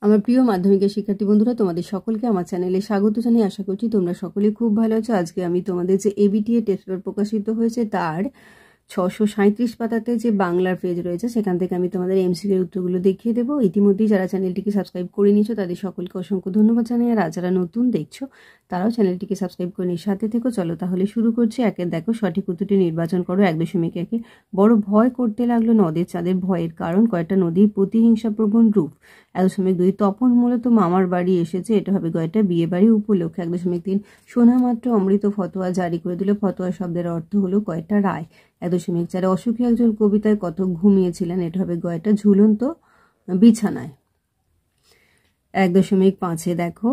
আমার প্রিয় মাধ্যমিকের শিক্ষার্থী বন্ধুরা, তোমাদের সকলকে আমার চ্যানেলে স্বাগত জানিয়ে আশা করছি তোমরা সকলে খুব ভালো আছো। আজকে আমি তোমাদের যে এবিটিএ টেস্ট পেপার প্রকাশিত হয়েছে তার 637 পাতাতে যে বাংলার পেজ রয়েছে সেখান থেকে আমি তোমাদের এমসিকিউর উত্তরগুলো দেখিয়ে দেবো। ইতিমধ্যেই যারা চ্যানেলটিকে সাবস্ক্রাইব করে নিয়েছো তাদের সকলকে অসংখ্য ধন্যবাদ জানাই। আর যারা নতুন দেখছো তারাও চ্যানেলটিকে সাবস্ক্রাইব করে নিয়ে সাথে থেকো। চলো তাহলে শুরু করছি। একের দেখো, সঠিক উত্তরটি নির্বাচন করো। 1.1 বড় ভয় করতে লাগলো নদের চাঁদের ভয়ের কারণ কয়টা নদীর প্রতিহিংসাপ্রবণ রূপ। 1.2 তপন মূলত মামার বাড়ি এসেছে, এটা হবে গয়টা বিয়ে বাড়ি উপলক্ষে। 1.3 সোনা মাত্র অমৃত ফতোয়া জারি করে দিল, ফতোয়া শব্দের অর্থ হলো কয়টা রায়। 1.4 অসুখী একজন কবিতায় কত ঘুমিয়েছিলেন, এটা হবে গয়টা ঝুলন্ত বিছানায়। 1.5 দেখো,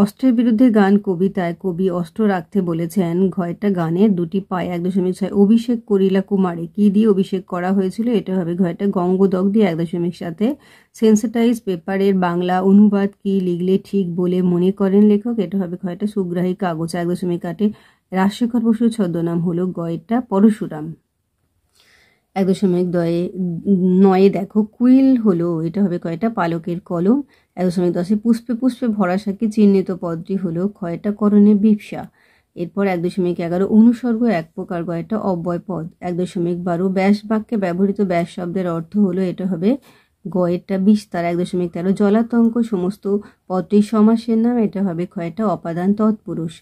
অস্ত্রের বিরুদ্ধে গান কবিতায় কবি অস্ত্র রাখতে বলেছেন, ঘয়টা গানের দুটি পায়। 1.6 অভিষেক করিলা কুমারে, কি দিয়ে অভিষেক করা হয়েছিল, এটা হবে ঘয়টা গঙ্গদক দিয়ে। 1.7 সেন্সিটাইজ পেপারের বাংলা অনুবাদ কি লিখলে ঠিক বলে মনে করেন লেখক, এটা হবে ঘয়টা সুগ্রাহী কাগজ। 1.8 রাজশেখর বসুর ছদ্মনাম হলো গয়টা পরশুরাম। 1.9 দেখো, কুইল হলো, এটা হবে কয়টা পালকের কলম। 1.10 পুষ্পে পুষ্পে ভরা সাকি চিহ্নিত পদটি হলো কয়টা করণে বিপসা। এরপর 1.11 অনুসর্গ এক প্রকার, গয়টা অব্যয় পদ। 1.12 ব্যাস বাক্যে ব্যবহৃত ব্যাস শব্দের অর্থ হলো, এটা হবে গয়টা বিস্তার। 1.13 জলাতঙ্ক সমস্ত পদটির সমাসের নাম, এটা হবে কয়টা অপাদান তৎপুরুষ।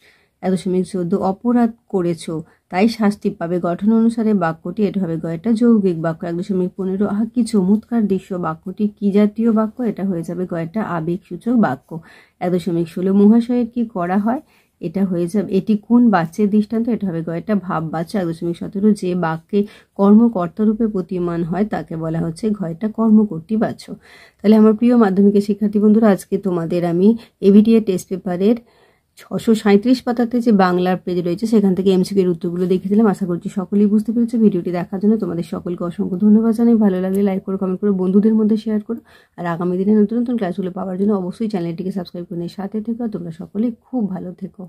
1.14 অপরাধ করেছো তাই শাস্তি পাবে, গঠন অনুসারে বাক্যটি, এটা হবে গয়টা যৌগিক বাক্য। 1.15 আহা কি চমৎকার দৃশ্য, বাক্যটি কি জাতীয় বাক্য, এটা হয়ে যাবে গয়টা আবেগসূচক বাক্য। 1.16 মহাশয়ের কি করা হয়, এটা হয়ে যাবে, এটি কোন বাচ্যের দৃষ্টান্ত, এটা হবে গয়টা ভাববাচ্য। 1.17 যে বাক্যে কর্মকর্তারূপে প্রতীয়মান হয় তাকে বলা হচ্ছে গয়টা কর্মকর্তৃবাচ্য। তাহলে আমার প্রিয় মাধ্যমিকের শিক্ষার্থী বন্ধুরা, আজকে তোমাদের আমি এবিটিএ টেস্ট পেপারের 637 পাতাতে যে বাংলার পেজ রয়েছে সেখান থেকে এমসিকিউর উত্তরগুলো দেখিয়ে দিলাম। আশা করছি সকলেই বুঝতে পেরেছো। ভিডিওটি দেখার জন্য তোমাদের সকলকে অসংখ্য ধন্যবাদ জানাই। ভালো লাগলে লাইক করো, কমেন্ট করো, বন্ধুদের মধ্যে শেয়ার করো। আর আগামী দিনে নতুন নতুন ক্লাসগুলো পাওয়ার জন্য অবশ্যই চ্যানেলটিকে সাবস্ক্রাইব করে সাথে থেকো। তোমরা সকলে খুব ভালো থেকো।